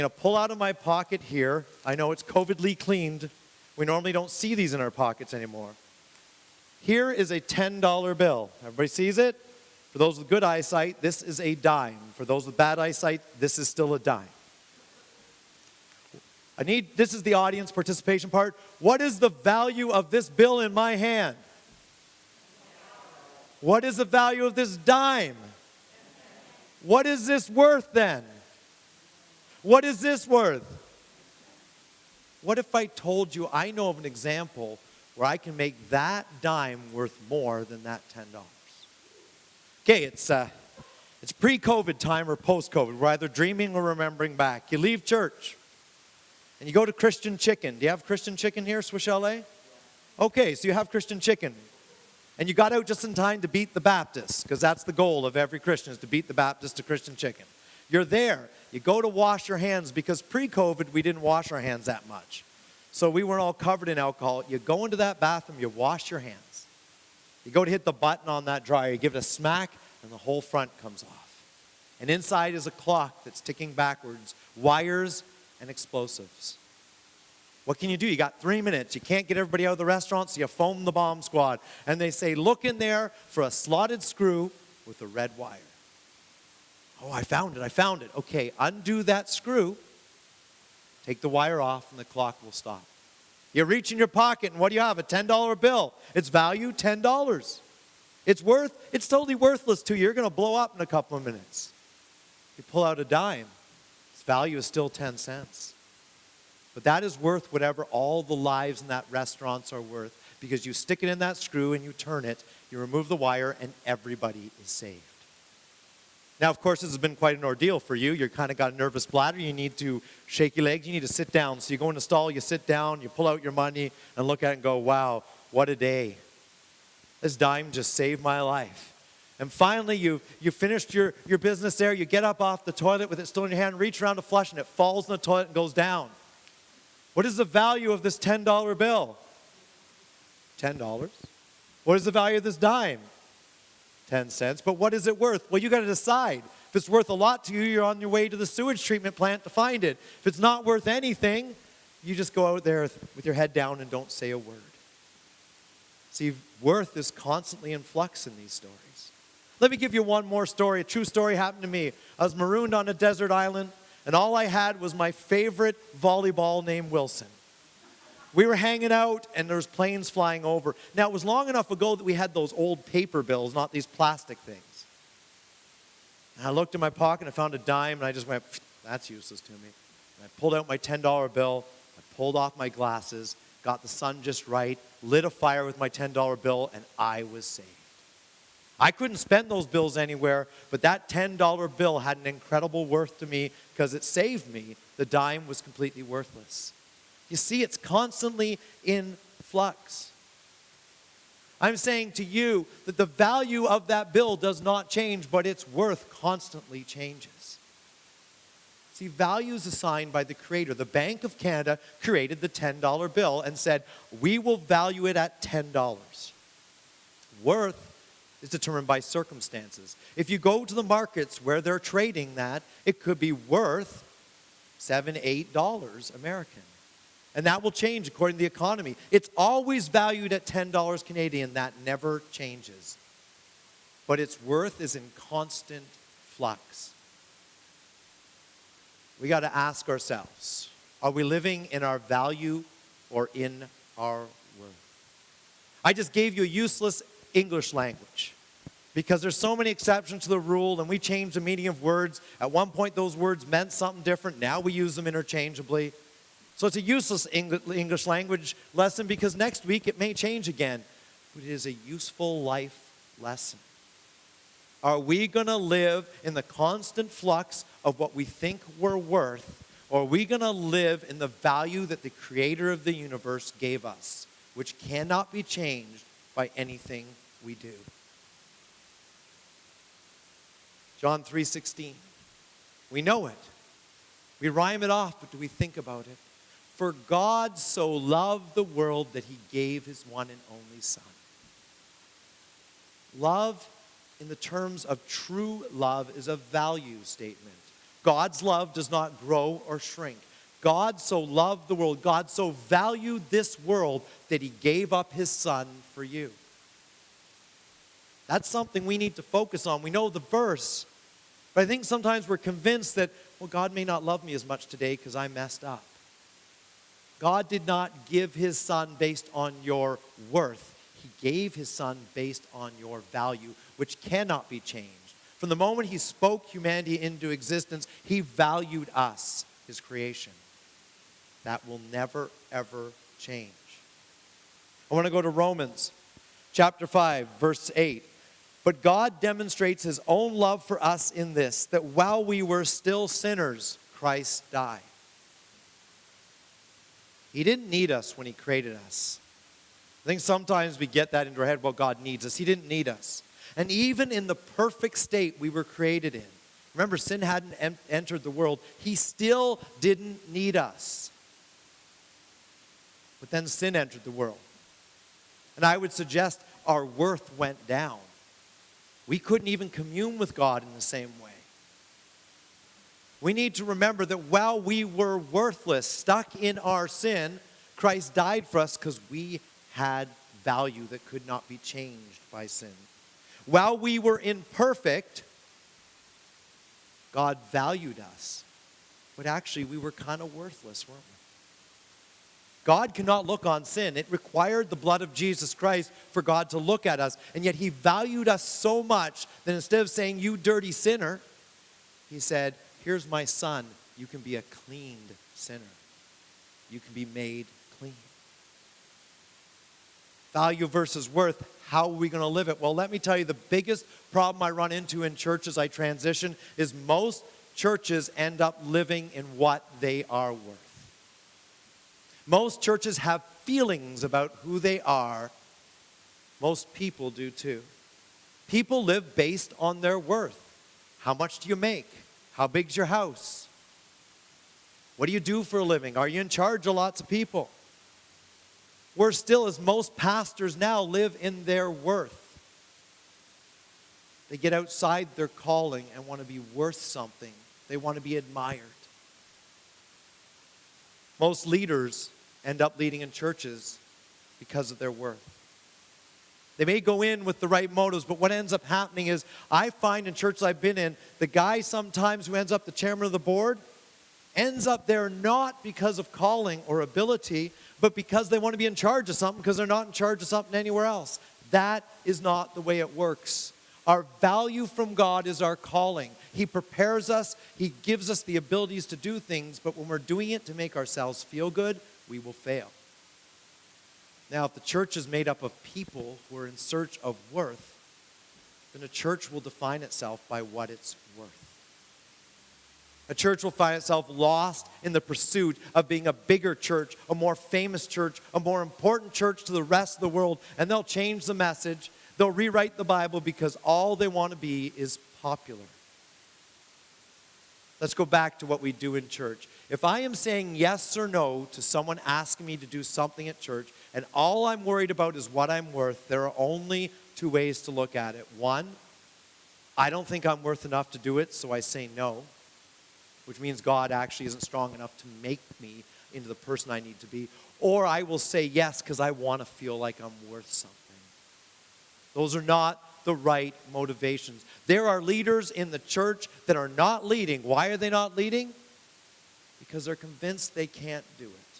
I'm going to pull out of my pocket here. I know it's COVIDly cleaned. We normally don't see these in our pockets anymore. Here is a $10 bill. Everybody sees it? For those with good eyesight, this is a dime. For those with bad eyesight, this is still a dime. This is the audience participation part. What is the value of this bill in my hand? What is the value of this dime? What is this worth then? What is this worth? What if I told you I know of an example where I can make that dime worth more than that $10? Okay, it's pre-COVID time or post-COVID. We're either dreaming or remembering back. You leave church and you go to Christian Chicken. Do you have Christian Chicken here, Swiss LA? Okay, so you have Christian Chicken. And you got out just in time to beat the Baptists, because that's the goal of every Christian, is to beat the Baptists to Christian Chicken. You're there. You go to wash your hands, because pre-COVID, we didn't wash our hands that much. So we weren't all covered in alcohol. You go into that bathroom, you wash your hands. You go to hit the button on that dryer, you give it a smack, and the whole front comes off. And inside is a clock that's ticking backwards, wires and explosives. What can you do? You got 3 minutes. You can't get everybody out of the restaurant, so you phone the bomb squad. And they say, look in there for a slotted screw with a red wire. Oh, I found it. Okay, undo that screw. Take the wire off and the clock will stop. You reach in your pocket and what do you have? A $10 bill. Its value, $10. It's totally worthless to you. You're going to blow up in a couple of minutes. You pull out a dime. Its value is still 10 cents. But that is worth whatever all the lives in that restaurants are worth, because you stick it in that screw and you turn it, you remove the wire, and everybody is saved. Now, of course, this has been quite an ordeal for you. You've kind of got a nervous bladder. You need to shake your legs. You need to sit down. So you go in the stall, you sit down, you pull out your money, and look at it and go, wow, what a day. This dime just saved my life. And finally, you finished your business there. You get up off the toilet with it still in your hand, reach around to flush, and it falls in the toilet and goes down. What is the value of this $10 bill? $10. What is the value of this dime? 10 cents. But what is it worth? Well, you got to decide. If it's worth a lot to you, you're on your way to the sewage treatment plant to find it. If it's not worth anything, you just go out there with your head down and don't say a word. See, worth is constantly in flux in these stories. Let me give you one more story. A true story happened to me. I was marooned on a desert island, and all I had was my favorite volleyball named Wilson. We were hanging out, and there was planes flying over. Now, it was long enough ago that we had those old paper bills, not these plastic things. And I looked in my pocket, and I found a dime, and I just went, that's useless to me. And I pulled out my $10 bill, I pulled off my glasses, got the sun just right, lit a fire with my $10 bill, and I was saved. I couldn't spend those bills anywhere, but that $10 bill had an incredible worth to me because it saved me. The dime was completely worthless. You see, it's constantly in flux. I'm saying to you that the value of that bill does not change, but its worth constantly changes. See, value is assigned by the Creator. The Bank of Canada created the $10 bill and said, we will value it at $10. Worth is determined by circumstances. If you go to the markets where they're trading that, it could be worth $7, $8 American. And that will change according to the economy. It's always valued at $10 Canadian. That never changes. But its worth is in constant flux. We got to ask ourselves, are we living in our value or in our worth? I just gave you a useless English language because there's so many exceptions to the rule, and we change the meaning of words. At one point, those words meant something different. Now we use them interchangeably. So it's a useless English language lesson because next week it may change again. But it is a useful life lesson. Are we going to live in the constant flux of what we think we're worth, or are we going to live in the value that the Creator of the universe gave us, which cannot be changed by anything we do? John 3:16. We know it. We rhyme it off, but do we think about it? For God so loved the world that he gave his one and only Son. Love, in the terms of true love, is a value statement. God's love does not grow or shrink. God so loved the world, God so valued this world that he gave up his son for you. That's something we need to focus on. We know the verse, but I think sometimes we're convinced that, well, God may not love me as much today because I messed up. God did not give his son based on your worth. He gave his son based on your value, which cannot be changed. From the moment he spoke humanity into existence, he valued us, his creation. That will never, ever change. I want to go to Romans chapter 5, verse 8. But God demonstrates his own love for us in this, that while we were still sinners, Christ died. He didn't need us when he created us. I think sometimes we get that into our head, well, God needs us. He didn't need us. And even in the perfect state we were created in, remember, sin hadn't entered the world. He still didn't need us. But then sin entered the world. And I would suggest our worth went down. We couldn't even commune with God in the same way. We need to remember that while we were worthless, stuck in our sin, Christ died for us because we had value that could not be changed by sin. While we were imperfect, God valued us. But actually, we were kind of worthless, weren't we? God cannot look on sin. It required the blood of Jesus Christ for God to look at us. And yet he valued us so much that instead of saying, you dirty sinner, he said, here's my son. You can be a cleaned sinner. You can be made clean. Value versus worth. How are we going to live it? Well, let me tell you, the biggest problem I run into in churches I transition is most churches end up living in what they are worth. Most churches have feelings about who they are. Most people do too. People live based on their worth. How much do you make? How big's your house? What do you do for a living? Are you in charge of lots of people? Worse still is most pastors now live in their worth. They get outside their calling and want to be worth something. They want to be admired. Most leaders end up leading in churches because of their worth. They may go in with the right motives, but what ends up happening is, I find in churches I've been in, the guy sometimes who ends up the chairman of the board ends up there not because of calling or ability, but because they want to be in charge of something because they're not in charge of something anywhere else. That is not the way it works. Our value from God is our calling. He prepares us. He gives us the abilities to do things, but when we're doing it to make ourselves feel good, we will fail. Now, if the church is made up of people who are in search of worth, then a church will define itself by what it's worth. A church will find itself lost in the pursuit of being a bigger church, a more famous church, a more important church to the rest of the world, and they'll change the message. They'll rewrite the Bible because all they want to be is popular. Let's go back to what we do in church. If I am saying yes or no to someone asking me to do something at church, and all I'm worried about is what I'm worth, there are only two ways to look at it. One, I don't think I'm worth enough to do it, so I say no, which means God actually isn't strong enough to make me into the person I need to be. Or I will say yes because I want to feel like I'm worth something. Those are not the right motivations. There are leaders in the church that are not leading. Why are they not leading? Because they're convinced they can't do it.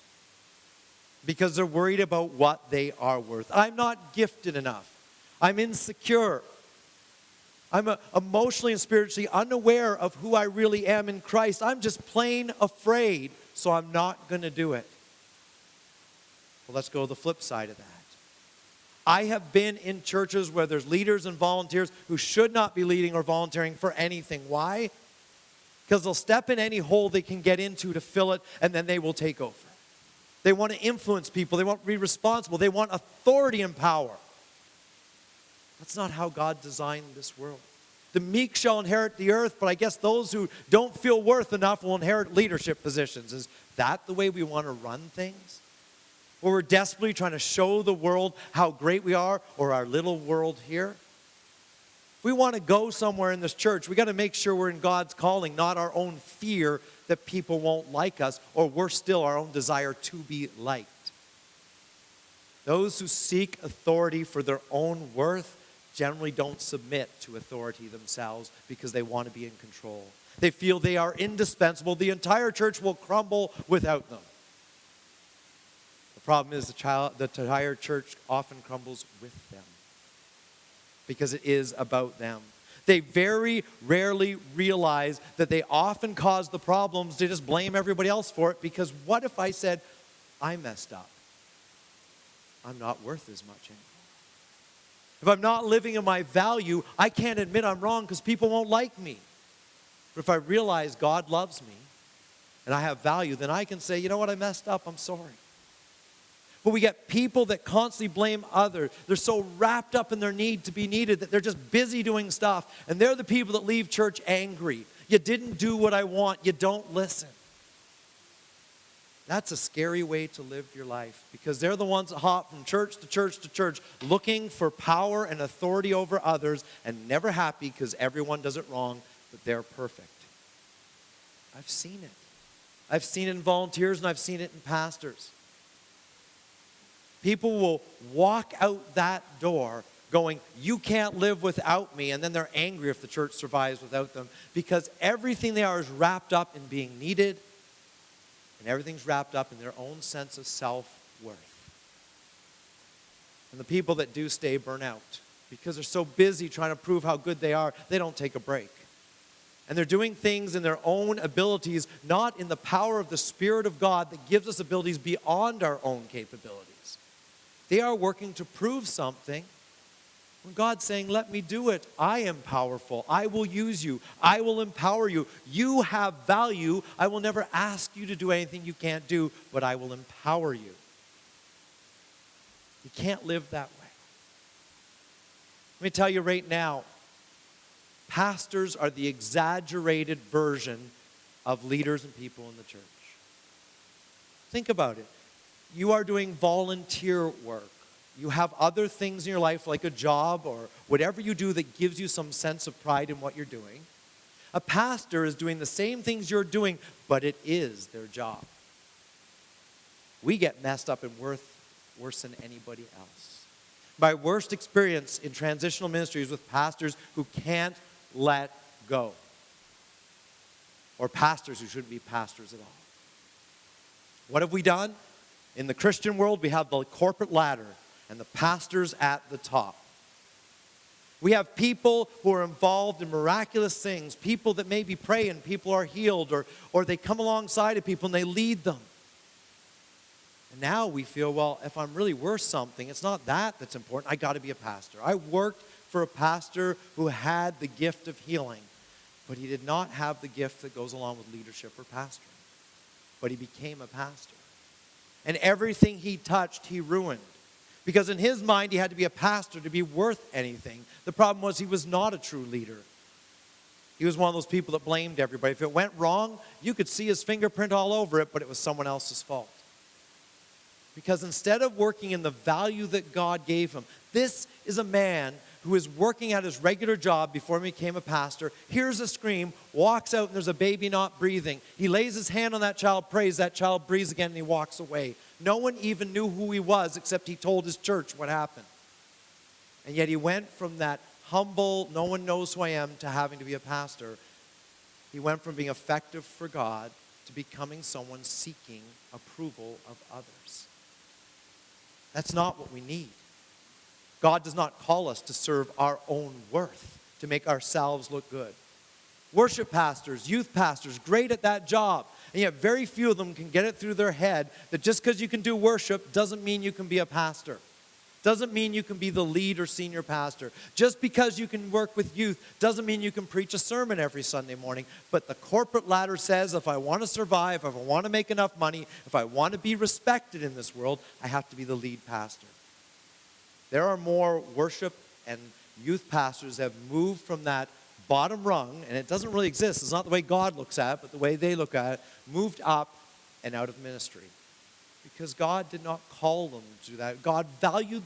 Because they're worried about what they are worth. I'm not gifted enough. I'm insecure. I'm emotionally and spiritually unaware of who I really am in Christ. I'm just plain afraid, so I'm not going to do it. Well, let's go to the flip side of that. I have been in churches where there's leaders and volunteers who should not be leading or volunteering for anything. Why? Because they'll step in any hole they can get into to fill it, and then they will take over. They want to influence people. They want to be responsible. They want authority and power. That's not how God designed this world. The meek shall inherit the earth, but I guess those who don't feel worth enough will inherit leadership positions. Is that the way we want to run things? Where we're desperately trying to show the world how great we are, or our little world here? If we want to go somewhere in this church, we got to make sure we're in God's calling, not our own fear that people won't like us, or worse still, our own desire to be liked. Those who seek authority for their own worth generally don't submit to authority themselves because they want to be in control. They feel they are indispensable. The entire church will crumble without them. The problem is the entire church often crumbles with them because it is about them. They very rarely realize that they often cause the problems. They just blame everybody else for it because what if I said, I messed up? I'm not worth as much anymore. If I'm not living in my value, I can't admit I'm wrong because people won't like me. But if I realize God loves me and I have value, then I can say, you know what, I messed up, I'm sorry. But we get people that constantly blame others. They're so wrapped up in their need to be needed that they're just busy doing stuff. And they're the people that leave church angry. You didn't do what I want. You don't listen. That's a scary way to live your life because they're the ones that hop from church to church to church looking for power and authority over others and never happy because everyone does it wrong, but they're perfect. I've seen it. I've seen it in volunteers and I've seen it in pastors. People will walk out that door going, you can't live without me, and then they're angry if the church survives without them because everything they are is wrapped up in being needed, and everything's wrapped up in their own sense of self-worth. And the people that do stay burn out because they're so busy trying to prove how good they are, they don't take a break. And they're doing things in their own abilities, not in the power of the Spirit of God that gives us abilities beyond our own capabilities. They are working to prove something when God's saying, let me do it. I am powerful. I will use you. I will empower you. You have value. I will never ask you to do anything you can't do, but I will empower you. You can't live that way. Let me tell you right now, pastors are the exaggerated version of leaders and people in the church. Think about it. You are doing volunteer work. You have other things in your life like a job or whatever you do that gives you some sense of pride in what you're doing. A pastor is doing the same things you're doing, but it is their job. We get messed up and worse than anybody else. My worst experience in transitional ministry is with pastors who can't let go. Or pastors who shouldn't be pastors at all. What have we done? In the Christian world, we have the corporate ladder and the pastors at the top. We have people who are involved in miraculous things, people that maybe pray and people are healed, or they come alongside of people and they lead them. And now we feel, well, if I'm really worth something, it's not that that's important. I got to be a pastor. I worked for a pastor who had the gift of healing, but he did not have the gift that goes along with leadership or pastoring. But he became a pastor. And everything he touched, he ruined. Because in his mind, he had to be a pastor to be worth anything. The problem was he was not a true leader. He was one of those people that blamed everybody. If it went wrong, you could see his fingerprint all over it, but it was someone else's fault. Because instead of working in the value that God gave him, this is a man who is working at his regular job before he became a pastor, hears a scream, walks out, and there's a baby not breathing. He lays his hand on that child, prays, that child breathes again, and he walks away. No one even knew who he was except he told his church what happened. And yet he went from that humble, no one knows who I am, to having to be a pastor. He went from being effective for God to becoming someone seeking approval of others. That's not what we need. God does not call us to serve our own worth, to make ourselves look good. Worship pastors, youth pastors, great at that job. And yet very few of them can get it through their head that just because you can do worship doesn't mean you can be a pastor. Doesn't mean you can be the lead or senior pastor. Just because you can work with youth doesn't mean you can preach a sermon every Sunday morning. But the corporate ladder says if I want to survive, if I want to make enough money, if I want to be respected in this world, I have to be the lead pastor. There are more worship and youth pastors that have moved from that bottom rung, and it doesn't really exist. It's not the way God looks at it, but the way they look at it, moved up and out of ministry. Because God did not call them to do that. God valued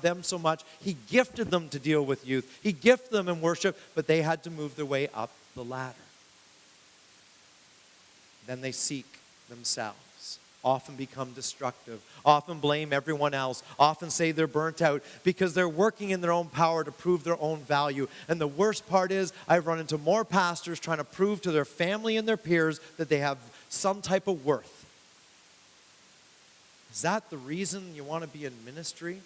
them so much, He gifted them to deal with youth. He gifted them in worship, but they had to move their way up the ladder. Then they seek themselves, often become destructive, often blame everyone else, often say they're burnt out because they're working in their own power to prove their own value. And the worst part is I've run into more pastors trying to prove to their family and their peers that they have some type of worth. Is that the reason you want to be in ministry?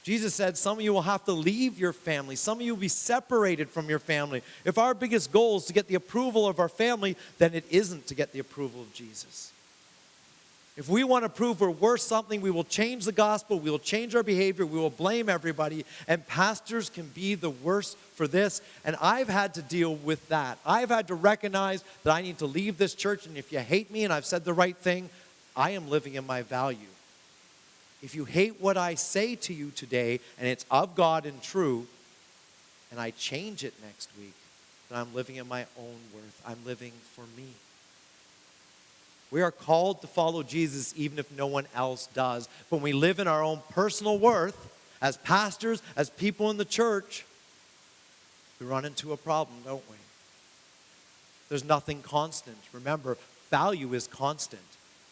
Jesus said some of you will have to leave your family. Some of you will be separated from your family. If our biggest goal is to get the approval of our family, then it isn't to get the approval of Jesus. If we want to prove we're worth something, we will change the gospel, we will change our behavior, we will blame everybody, and pastors can be the worst for this. And I've had to deal with that. I've had to recognize that I need to leave this church, and if you hate me and I've said the right thing, I am living in my value. If you hate what I say to you today, and it's of God and true, and I change it next week, then I'm living in my own worth. I'm living for me. We are called to follow Jesus even if no one else does. When we live in our own personal worth, as pastors, as people in the church, we run into a problem, don't we? There's nothing constant. Remember, value is constant.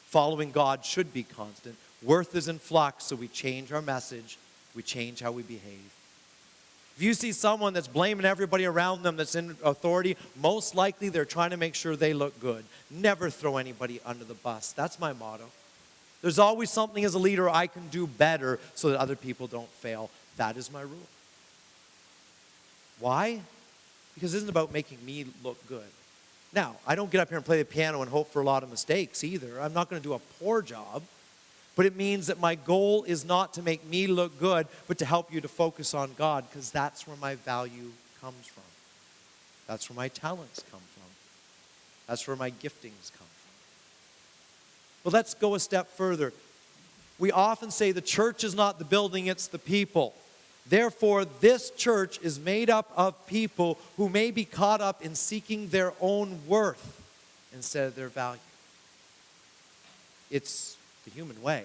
Following God should be constant. Worth is in flux, so we change our message. We change how we behave. If you see someone that's blaming everybody around them that's in authority, most likely they're trying to make sure they look good. Never throw anybody under the bus. That's my motto. There's always something as a leader I can do better so that other people don't fail. That is my rule. Why? Because it isn't about making me look good. Now, I don't get up here and play the piano and hope for a lot of mistakes either. I'm not going to do a poor job. But it means that my goal is not to make me look good, but to help you to focus on God, because that's where my value comes from. That's where my talents come from. That's where my giftings come from. But let's go a step further. We often say the church is not the building, it's the people. Therefore, this church is made up of people who may be caught up in seeking their own worth instead of their value. It's the human way.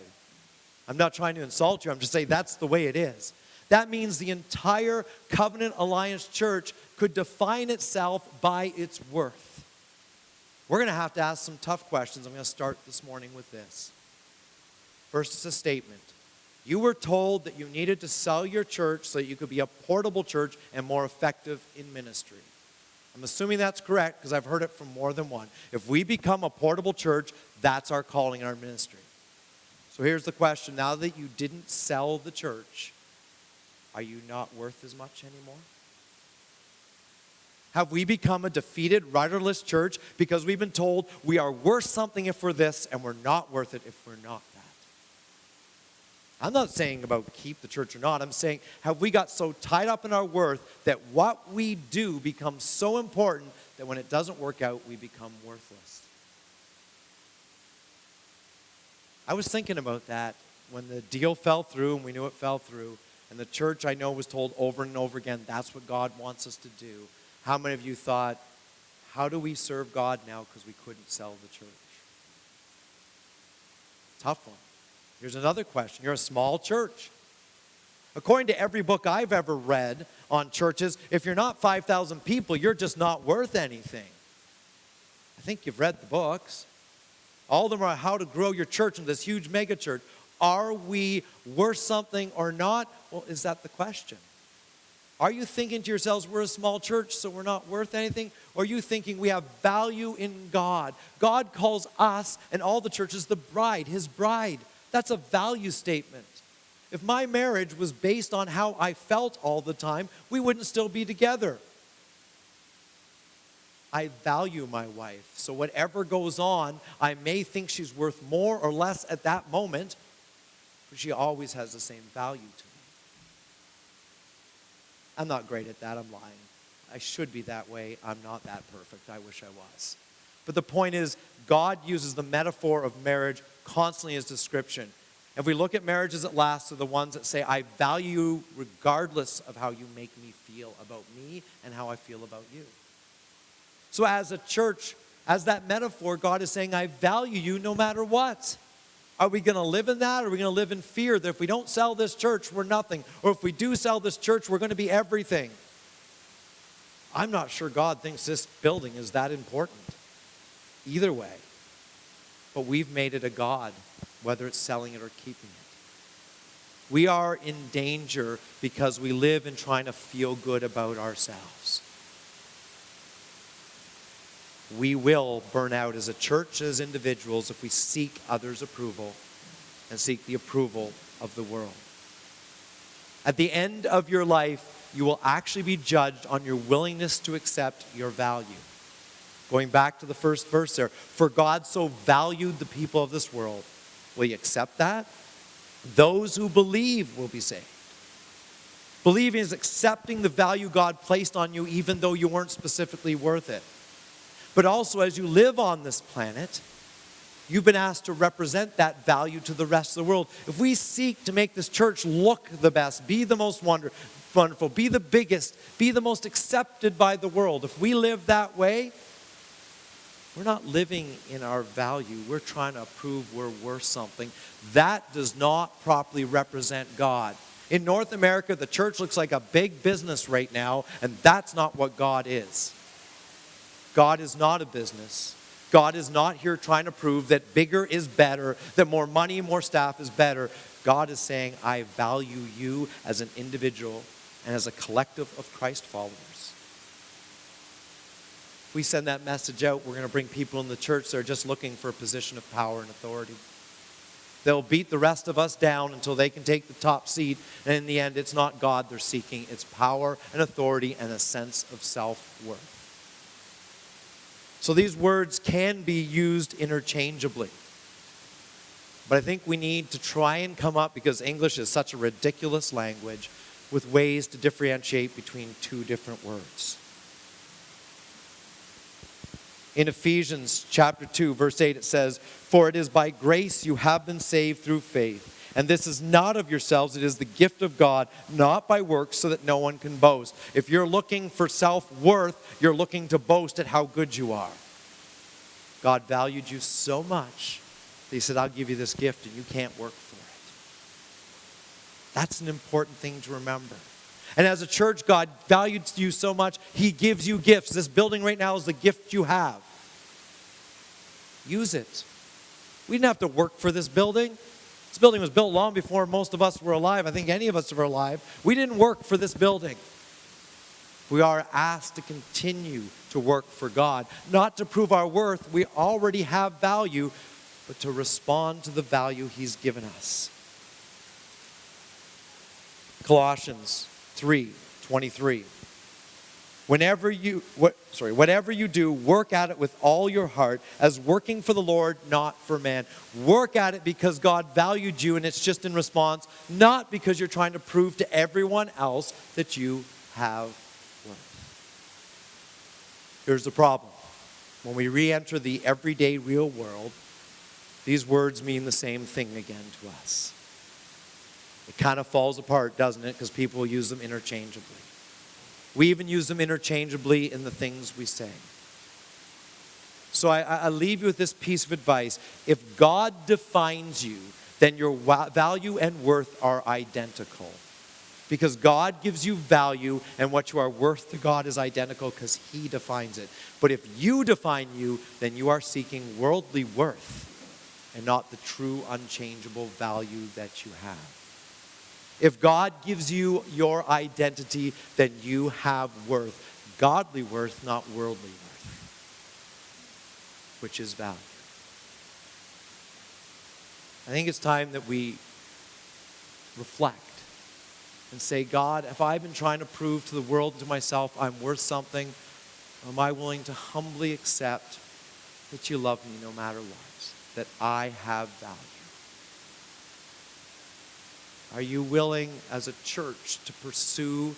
I'm not trying to insult you. I'm just saying that's the way it is. That means the entire Covenant Alliance Church could define itself by its worth. We're going to have to ask some tough questions. I'm going to start this morning with this. First, it's a statement. You were told that you needed to sell your church so that you could be a portable church and more effective in ministry. I'm assuming that's correct because I've heard it from more than one. If we become a portable church, that's our calling in our ministry. So here's the question. Now that you didn't sell the church, are you not worth as much anymore? Have we become a defeated, rudderless church because we've been told we are worth something if we're this and we're not worth it if we're not that? I'm not saying about keep the church or not. I'm saying have we got so tied up in our worth that what we do becomes so important that when it doesn't work out, we become worthless? I was thinking about that when the deal fell through, and we knew it fell through, and the church, I know, was told over and over again, that's what God wants us to do. How many of you thought, how do we serve God now because we couldn't sell the church? Tough one. Here's another question. You're a small church. According to every book I've ever read on churches, if you're not 5,000 people, you're just not worth anything. I think you've read the books. All of them are how to grow your church into this huge mega church. Are we worth something or not? Well, is that the question? Are you thinking to yourselves, we're a small church, so we're not worth anything? Or are you thinking we have value in God? God calls us and all the churches the bride, His bride. That's a value statement. If my marriage was based on how I felt all the time, we wouldn't still be together. I value my wife. So whatever goes on, I may think she's worth more or less at that moment, but she always has the same value to me. I'm not great at that. I'm lying. I should be that way. I'm not that perfect. I wish I was. But the point is, God uses the metaphor of marriage constantly as description. If we look at marriages that last, they're the ones that say, I value you regardless of how you make me feel about me and how I feel about you. So as a church, as that metaphor, God is saying, I value you no matter what. Are we going to live in that? Or are we going to live in fear that if we don't sell this church, we're nothing? Or if we do sell this church, we're going to be everything? I'm not sure God thinks this building is that important. Either way. But we've made it a God, whether it's selling it or keeping it. We are in danger because we live in trying to feel good about ourselves. We will burn out as a church, as individuals, if we seek others' approval and seek the approval of the world. At the end of your life, you will actually be judged on your willingness to accept your value. Going back to the first verse there, for God so valued the people of this world. Will you accept that? Those who believe will be saved. Believing is accepting the value God placed on you even though you weren't specifically worth it. But also as you live on this planet, you've been asked to represent that value to the rest of the world. If we seek to make this church look the best, be the most wonderful, be the biggest, be the most accepted by the world, if we live that way, we're not living in our value. We're trying to prove we're worth something. That does not properly represent God. In North America, the church looks like a big business right now, and that's not what God is. God is not a business. God is not here trying to prove that bigger is better, that more money, more staff is better. God is saying, I value you as an individual and as a collective of Christ followers. If we send that message out, we're going to bring people in the church that are just looking for a position of power and authority. They'll beat the rest of us down until they can take the top seat. And in the end, it's not God they're seeking. It's power and authority and a sense of self-worth. So these words can be used interchangeably. But I think we need to try and come up, because English is such a ridiculous language, with ways to differentiate between two different words. In Ephesians chapter 2, verse 8, it says, for it is by grace you have been saved through faith. And this is not of yourselves, it is the gift of God, not by works, so that no one can boast. If you're looking for self-worth, you're looking to boast at how good you are. God valued you so much that he said, I'll give you this gift and you can't work for it. That's an important thing to remember. And as a church, God valued you so much, he gives you gifts. This building right now is the gift you have. Use it. We didn't have to work for this building. This building was built long before most of us were alive. I think any of us were alive. We didn't work for this building. We are asked to continue to work for God, not to prove our worth. We already have value, but to respond to the value he's given us. Colossians 3:23. Whatever you do, work at it with all your heart, as working for the Lord, not for man. Work at it because God valued you, and it's just in response, not because you're trying to prove to everyone else that you have worth. Here's the problem. When we re-enter the everyday real world, these words mean the same thing again to us. It kind of falls apart, doesn't it? Because people use them interchangeably. We even use them interchangeably in the things we say. So I leave you with this piece of advice. If God defines you, then your value and worth are identical. Because God gives you value, and what you are worth to God is identical because he defines it. But if you define you, then you are seeking worldly worth and not the true unchangeable value that you have. If God gives you your identity, then you have worth. Godly worth, not worldly worth, which is value. I think it's time that we reflect and say, God, if I've been trying to prove to the world and to myself I'm worth something, am I willing to humbly accept that you love me no matter what, that I have value? Are you willing as a church to pursue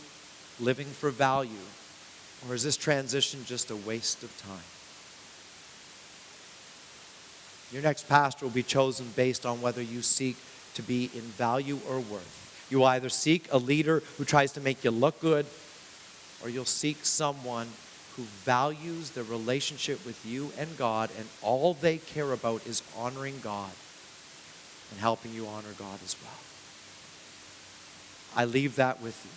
living for value? Or is this transition just a waste of time? Your next pastor will be chosen based on whether you seek to be in value or worth. You will either seek a leader who tries to make you look good, or you'll seek someone who values their relationship with you and God, and all they care about is honoring God. and helping you honor God as well. I leave that with you.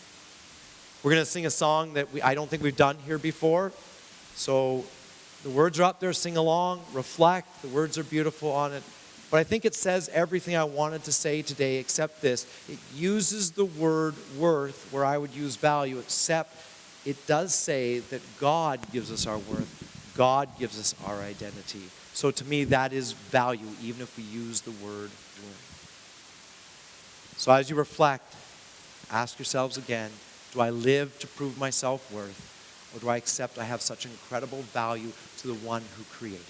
We're going to sing a song that I don't think we've done here before. So the words are up there, sing along, reflect. The words are beautiful on it. But I think it says everything I wanted to say today except this. It uses the word worth where I would use value, except it does say that God gives us our worth. God gives us our identity. So to me, that is value, even if we use the word worth. So as you reflect, ask yourselves again, do I live to prove my self-worth? Or do I accept I have such incredible value to the one who created?